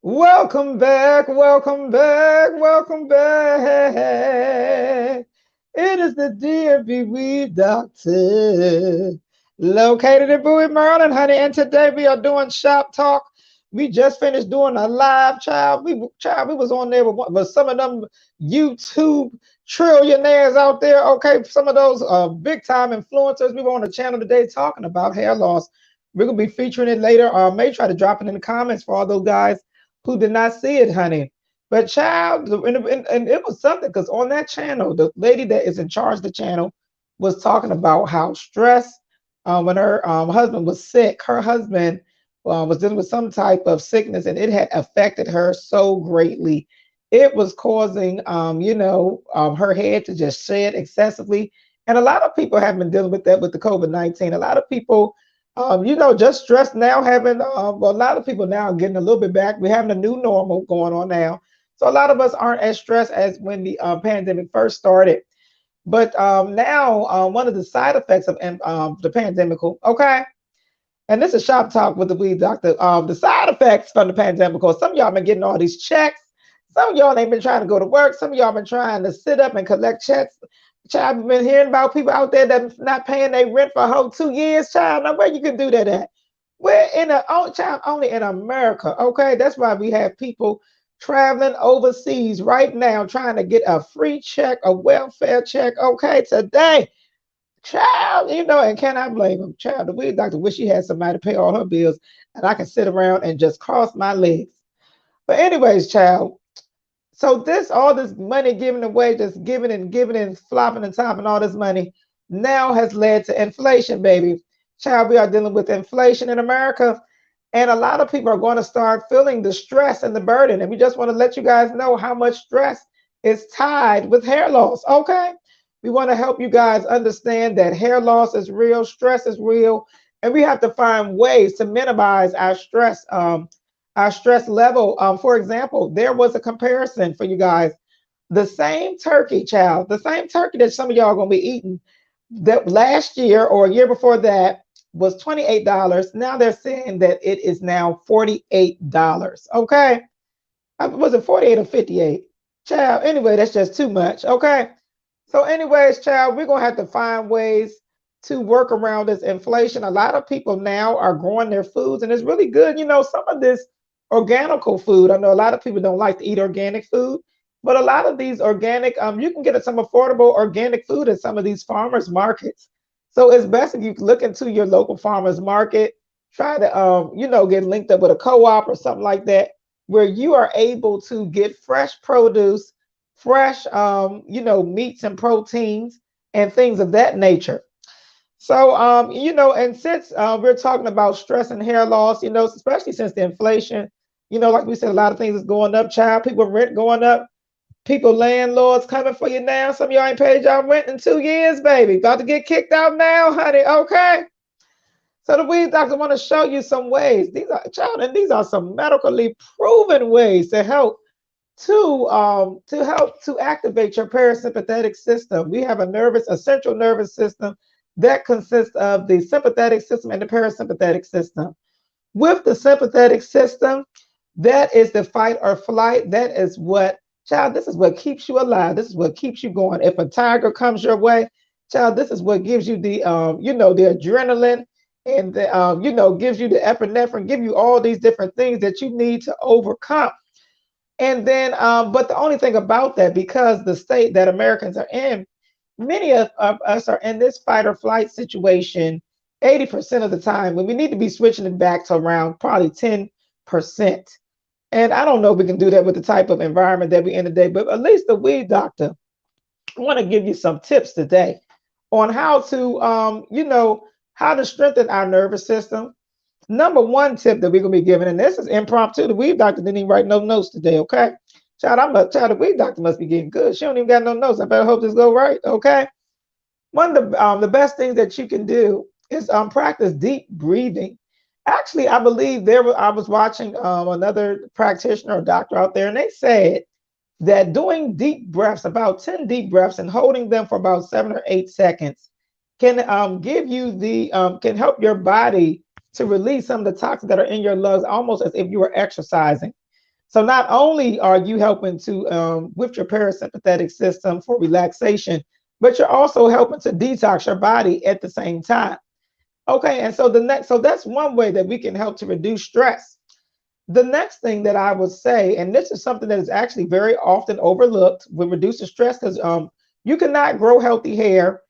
Welcome back, welcome back, welcome back. It is the DMV Weed Doctor, located in Bowie, Maryland, honey. And today we are doing shop talk. We just finished doing a live child. We was on there with some of them YouTube trillionaires out there. Okay, some of those big time influencers. We were on the channel today talking about hair loss. We're gonna be featuring it later. May try to drop it in the comments for all those guys who did not see it, honey. But child, and it was something because on that channel, the lady that is in charge of the channel was talking about how stress when her husband was sick. Her husband was dealing with some type of sickness, and it had affected her so greatly. It was causing, her head to just shed excessively. And a lot of people have been dealing with that with the COVID-19. A lot of people just stress now having, well, a lot of people now are getting a little bit back. We're having a new normal going on now. So a lot of us aren't as stressed as when the pandemic first started. But now, one of the side effects of the pandemic, okay, and this is shop talk with the weed doctor. The side effects from the pandemic, because some of y'all been getting all these checks. Some of y'all ain't been trying to go to work. Some of y'all been trying to sit up and collect checks. Child, I've been hearing about people out there that's not paying their rent for a whole 2 years, child. Now, where you can do that at? We're in a child only in America, okay? That's why we have people traveling overseas right now trying to get a free check, a welfare check, okay, today. Child, and can I blame him? Child, the weed doctor wish she had somebody to pay all her bills and I can sit around and just cross my legs. But anyways, child, so all this money given away, just giving and flopping and topping all this money now has led to inflation, baby. Child, we are dealing with inflation in America. And a lot of people are going to start feeling the stress and the burden. And we just want to let you guys know how much stress is tied with hair loss. Okay. We want to help you guys understand that hair loss is real, stress is real, and we have to find ways to minimize our stress level. For example, there was a comparison for you guys. The same turkey, child, the same turkey that some of y'all are gonna be eating that last year or a year before that was $28. Now they're saying that it is now $48. Okay. Was it 48 or 58? Child, anyway, that's just too much. Okay. So, anyways, child, we're gonna have to find ways to work around this inflation. A lot of people now are growing their foods, and it's really good. Some of this organical food. I know a lot of people don't like to eat organic food, but a lot of these organic, you can get some affordable organic food at some of these farmers markets. So it's best if you look into your local farmers market, try to, get linked up with a co-op or something like that, where you are able to get fresh produce, fresh, meats and proteins and things of that nature. So, and since we're talking about stress and hair loss, especially since the inflation, like we said, a lot of things is going up, child. People rent going up. People, landlords coming for you now. Some of y'all ain't paid y'all rent in 2 years, baby. About to get kicked out now, honey. Okay. So the weed doctor want to show you some ways. These are some medically proven ways to activate your parasympathetic system. We have a central nervous system that consists of the sympathetic system and the parasympathetic system. With the sympathetic system, that is the fight or flight. That is what, child, this is what keeps you alive. This is what keeps you going. If a tiger comes your way, child, this is what gives you the adrenaline and gives you the epinephrine, give you all these different things that you need to overcome. And then, but the only thing about that, because the state that Americans are in, many of us are in this fight or flight situation 80% of the time when we need to be switching it back to around probably 10%. And I don't know if we can do that with the type of environment that we're in today, but at least the weed doctor, I want to give you some tips today on how to, how to strengthen our nervous system. Number one tip that we're gonna be giving, and this is impromptu. The weed doctor didn't even write no notes today, okay? Child, the weed doctor must be getting good. She don't even got no notes. I better hope this go right, okay? One of the best things that you can do is practice deep breathing. Actually, I believe I was watching another practitioner or doctor out there, and they said that doing deep breaths, about 10 deep breaths, and holding them for about 7 or 8 seconds, can give you can help your body to release some of the toxins that are in your lungs, almost as if you were exercising. So not only are you helping to with your parasympathetic system for relaxation, but you're also helping to detox your body at the same time. Okay, and so so that's one way that we can help to reduce stress. The next thing that I would say, and this is something that is actually very often overlooked with reducing stress, because you cannot grow healthy hair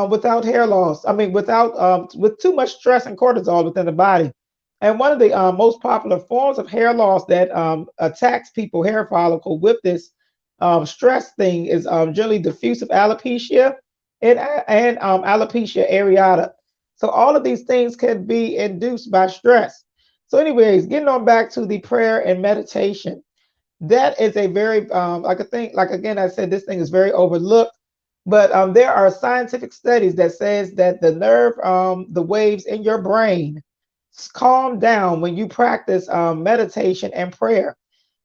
without hair loss. I mean, without with too much stress and cortisol within the body. And one of the most popular forms of hair loss that attacks people hair follicle with this stress thing is generally diffusive alopecia and alopecia areata. So all of these things can be induced by stress. So, anyways, getting on back to the prayer and meditation, that is a very like I think, like again, I said this thing is very overlooked, but there are scientific studies that says that the nerve, the waves in your brain calm down when you practice meditation and prayer.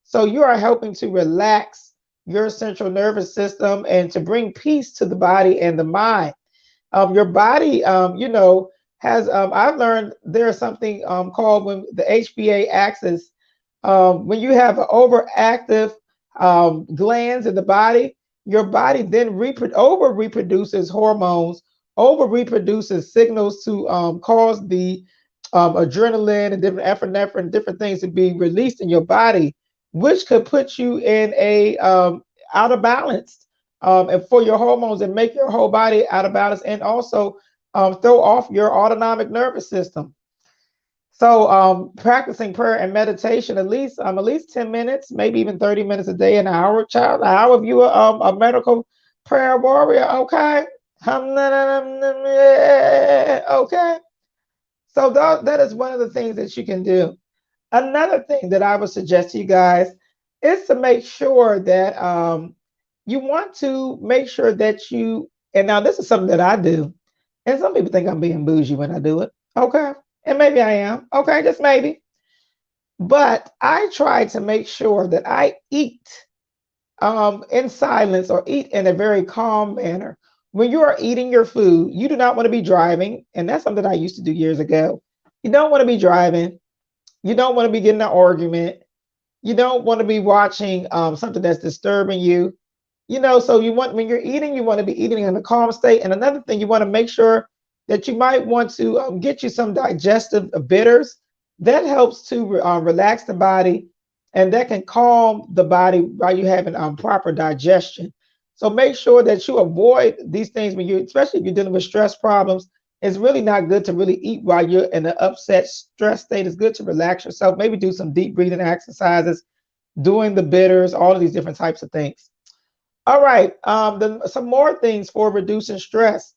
So you are helping to relax your central nervous system and to bring peace to the body and the mind. Your body, has, I've learned there's something called when the HPA axis, when you have overactive glands in the body, your body then over reproduces hormones, over reproduces signals to cause the adrenaline and different epinephrine, different things to be released in your body, which could put you in a out of balance, and for your hormones and make your whole body out of balance, and also throw off your autonomic nervous system. So practicing prayer and meditation at least 10 minutes, maybe even 30 minutes a day, an hour, child. An hour if you are a medical prayer warrior, okay? Okay. So that is one of the things that you can do. Another thing that I would suggest to you guys is to make sure that you want to make sure that you, and now this is something that I do, and some people think I'm being bougie when I do it. Okay. And maybe I am. Okay, just maybe. But I try to make sure that I eat in silence or eat in a very calm manner. When you are eating your food, you do not want to be driving. And that's something I used to do years ago. You don't want to be driving. You don't want to be getting an argument. You don't want to be watching something that's disturbing you. So you want, when you're eating, you want to be eating in a calm state. And another thing, you want to make sure that you might want to get you some digestive bitters. That helps to relax the body, and that can calm the body while you're having proper digestion. So make sure that you avoid these things when you, especially if you're dealing with stress problems. It's really not good to really eat while you're in an upset stress state. It's good to relax yourself. Maybe do some deep breathing exercises, doing the bitters, all of these different types of things. All right, some more things for reducing stress.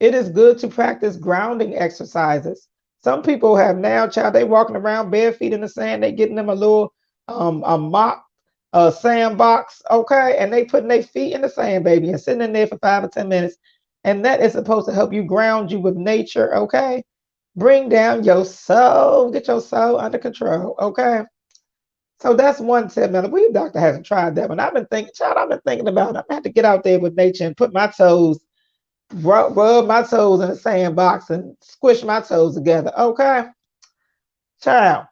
It is good to practice grounding exercises. Some people have now, child, they walking around bare feet in the sand. They getting them a little a mop, a sandbox, okay, and they putting their feet in the sand, baby, and sitting in there for 5 or 10 minutes. And that is supposed to help you ground you with nature, okay? Bring down your soul, get your soul under control, okay? So that's one tip. Now the weed doctor hasn't tried that one. I've been thinking, child, I've been thinking about it. I'm gonna have to get out there with nature and put my toes, rub my toes in a sandbox and squish my toes together. Okay, child.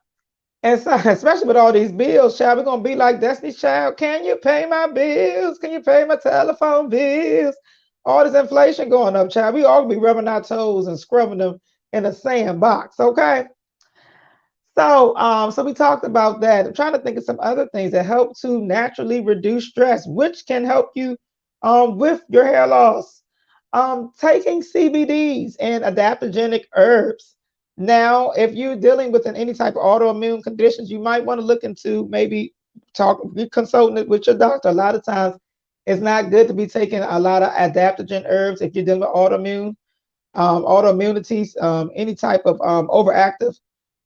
And so, especially with all these bills, child, we're gonna be like Destiny's Child. Can you pay my bills? Can you pay my telephone bills? All this inflation going up, child. We all be rubbing our toes and scrubbing them in a sandbox. Okay. So we talked about that. I'm trying to think of some other things that help to naturally reduce stress, which can help you with your hair loss. Taking CBDs and adaptogenic herbs. Now, if you're dealing with any type of autoimmune conditions, you might want to look into maybe be consulting it with your doctor. A lot of times, it's not good to be taking a lot of adaptogen herbs if you're dealing with autoimmunities, any type of overactive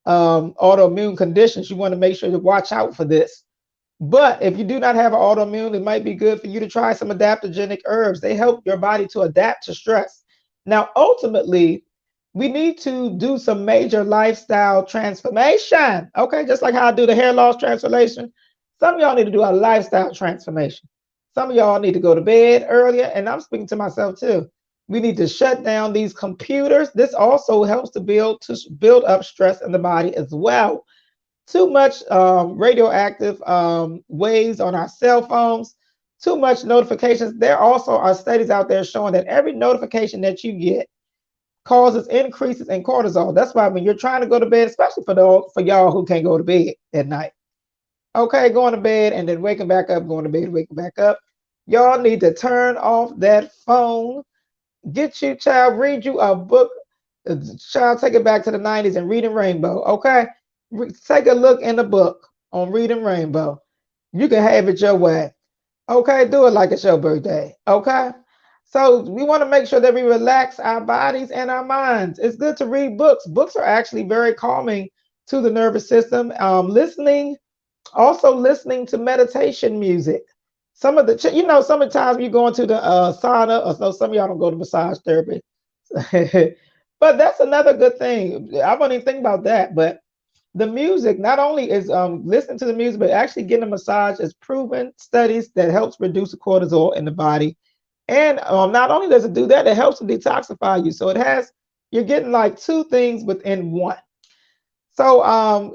autoimmune conditions. You want to make sure to watch out for this. But if you do not have an autoimmune, it might be good for you to try some adaptogenic herbs. They help your body to adapt to stress. Now, ultimately, we need to do some major lifestyle transformation. Okay, just like how I do the hair loss transformation. Some of y'all need to do a lifestyle transformation. Some of y'all need to go to bed earlier, and I'm speaking to myself too. We need to shut down these computers. This also helps to build up stress in the body as well. Too much radioactive waves on our cell phones, too much notifications. There also are studies out there showing that every notification that you get causes increases in cortisol. That's why when you're trying to go to bed, especially for y'all who can't go to bed at night, okay, going to bed and then waking back up, going to bed, waking back up. Y'all need to turn off that phone. Get you, child, read you a book. Child, take it back to the 90s and Reading Rainbow, okay? Take a look in the book on Reading Rainbow. You can have it your way. Okay, do it like it's your birthday. Okay. So we want to make sure that we relax our bodies and our minds. It's good to read books. Books are actually very calming to the nervous system. Also listening to meditation music. Some of the, sometimes you go into the sauna, or no, some of y'all don't go to massage therapy. But that's another good thing. I won't even think about that. But the music, not only is listening to the music, but actually getting a massage is proven studies that helps reduce the cortisol in the body. And not only does it do that, it helps to detoxify you. So you're getting like two things within one. So and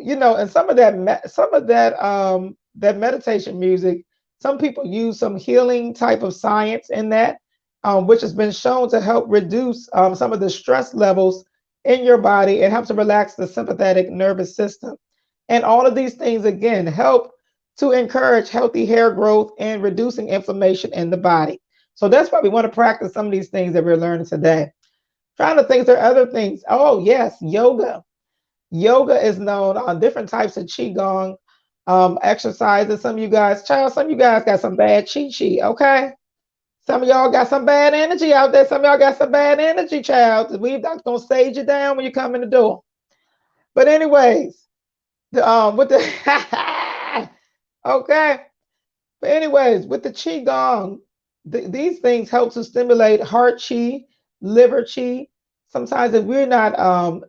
that meditation music, some people use some healing type of science in that, which has been shown to help reduce some of the stress levels in your body. It helps to relax the sympathetic nervous system. And all of these things again help to encourage healthy hair growth and reducing inflammation in the body. So that's why we want to practice some of these things that we're learning today. Trying to think there are other things. Oh, yes, yoga. Yoga is known on different types of qigong exercises. Some of you guys got some bad chi, okay? Some of y'all got some bad energy out there. Some of y'all got some bad energy, child. We're not gonna stage you down when you come in the door. But anyways, with the okay. But anyways, with the qigong, these things help to stimulate heart chi, liver chi. Sometimes if we're not,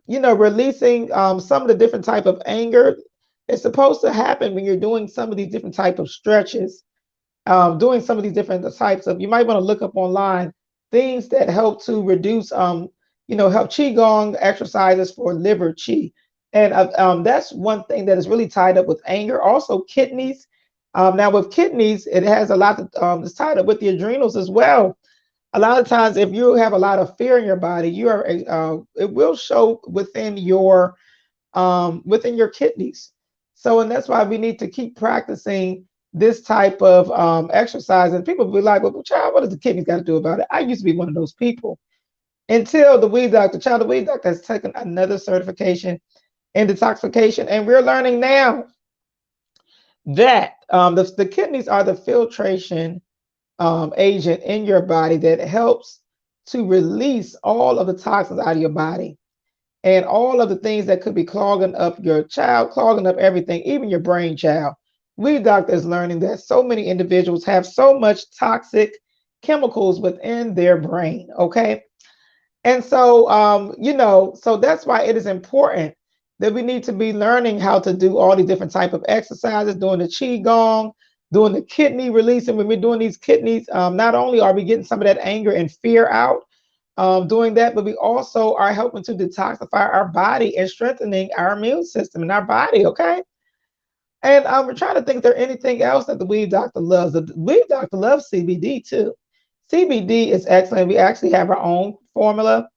releasing some of the different type of anger, it's supposed to happen when you're doing some of these different type of stretches, doing some of these different types of. You might want to look up online things that help to reduce, help qigong exercises for liver chi, and that's one thing that is really tied up with anger. Also, kidneys. Now, with kidneys, it has a lot to, it's tied up with the adrenals as well. A lot of times, if you have a lot of fear in your body, it will show within your kidneys. So, and that's why we need to keep practicing this type of exercise. And people will be like, "Well, child, what does the kidneys got to do about it?" I used to be one of those people until the weed doctor. Child, the weed doctor has taken another certification in detoxification, and we're learning now that the kidneys are the filtration agent in your body that helps to release all of the toxins out of your body and all of the things that could be clogging up your child, clogging up everything, even your brain, child. We doctors learning that so many individuals have so much toxic chemicals within their brain. Okay. And so, so that's why it is important that we need to be learning how to do all these different type of exercises, doing the qigong, doing the kidney releasing. When we're doing these kidneys, not only are we getting some of that anger and fear out, doing that, but we also are helping to detoxify our body and strengthening our immune system in our body. Okay. And we're trying to think if there's anything else that the weed doctor loves. The weed doctor loves CBD too. CBD is excellent. We actually have our own formula,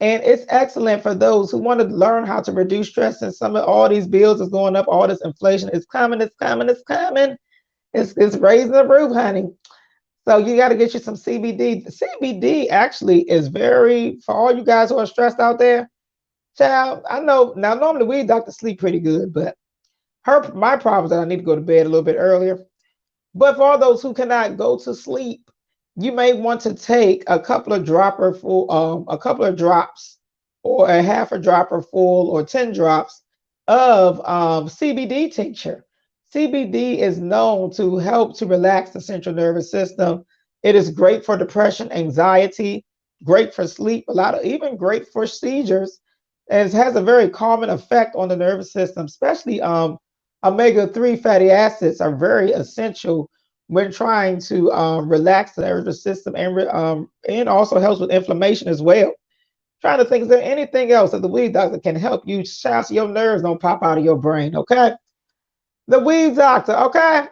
and it's excellent for those who want to learn how to reduce stress. And some of all these bills is going up, all this inflation is coming, it's coming, it's coming. It's raising the roof, honey. So you got to get you some CBD. The CBD actually is very, for all you guys who are stressed out there, child. I know now normally weed doctors sleep pretty good, but my problem is that I need to go to bed a little bit earlier. But for all those who cannot go to sleep, you may want to take a couple of drops, or a half a dropper full, or 10 drops of CBD tincture. CBD is known to help to relax the central nervous system. It is great for depression, anxiety, great for sleep, even great for seizures. And it has a very calming effect on the nervous system, especially omega-3 fatty acids are very essential when trying to relax the nervous system, and also helps with inflammation as well. Trying to think, is there anything else that the weed doctor can help you so your nerves don't pop out of your brain? Okay. The weed doctor, okay?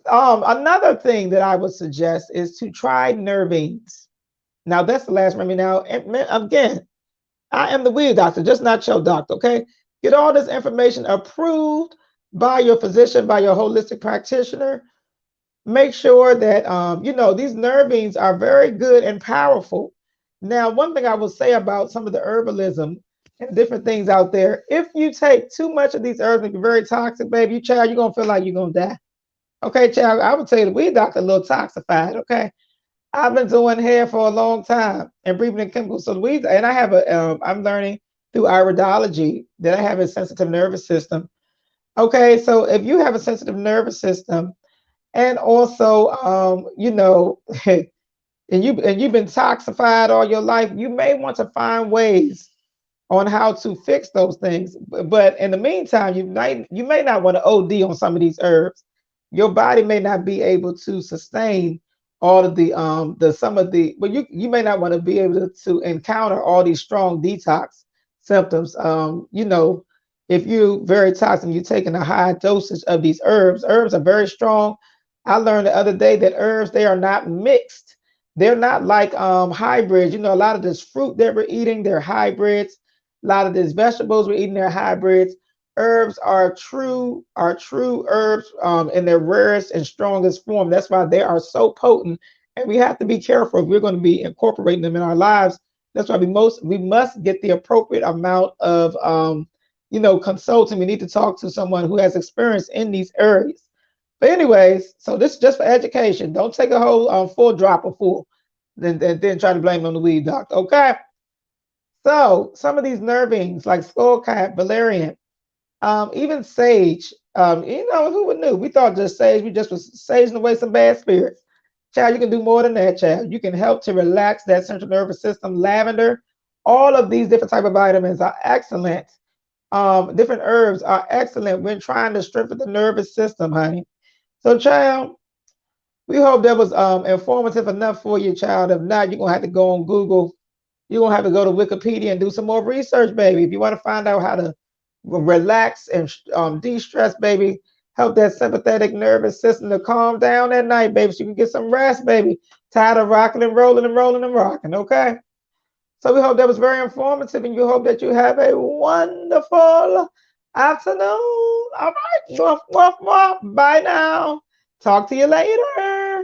Another thing that I would suggest is to try nervines. Now, that's the last remedy. Now, again, I am the weed doctor, just not your doctor, okay? Get all this information approved by your physician, by your holistic practitioner. Make sure that, these nervines are very good and powerful. Now, one thing I will say about some of the herbalism and different things out there, if you take too much of these herbs and you're very toxic, baby, you're going to feel like you're going to die. Okay, child, I would tell you the weed doctor a little toxified, okay? I've been doing hair for a long time and breathing in chemicals. So weed, and I'm learning through iridology that I have a sensitive nervous system. Okay, so if you have a sensitive nervous system, and also, and you've been toxified all your life, you may want to find ways on how to fix those things. But in the meantime, you may not want to OD on some of these herbs. Your body may not be able to sustain all of the some of the, but you may not want to be able to encounter all these strong detox symptoms. If you're very toxic, you're taking a high dosage of these herbs. Herbs are very strong. I learned the other day that herbs, they are not mixed. They're not like hybrids. A lot of this fruit that we're eating, they're hybrids. A lot of these vegetables we're eating, they're hybrids. Herbs are true herbs in their rarest and strongest form. That's why they are so potent, and we have to be careful if we're going to be incorporating them in our lives. That's why we must get the appropriate amount of consulting. We need to talk to someone who has experience in these areas. But anyways, so this is just for education. Don't take a whole full drop of full, then try to blame it on the weed doctor. Okay. So some of these nervines like skullcap, valerian, even sage. Who would knew? We thought just sage. We just was saging away some bad spirits. Child, you can do more than that, child. You can help to relax that central nervous system. Lavender, all of these different type of vitamins are excellent. Different herbs are excellent when trying to strengthen the nervous system, honey. So, child, we hope that was informative enough for you, child. If not, you're gonna have to go on Google. You're gonna have to go to Wikipedia and do some more research, baby. If you want to find out how to relax and de-stress, baby, help that sympathetic nervous system to calm down at night, baby, so you can get some rest, baby. Tired of rocking and rolling and rolling and rocking, okay? So we hope that was very informative, and you hope that you have a wonderful afternoon. All right, bye now. Talk to you later.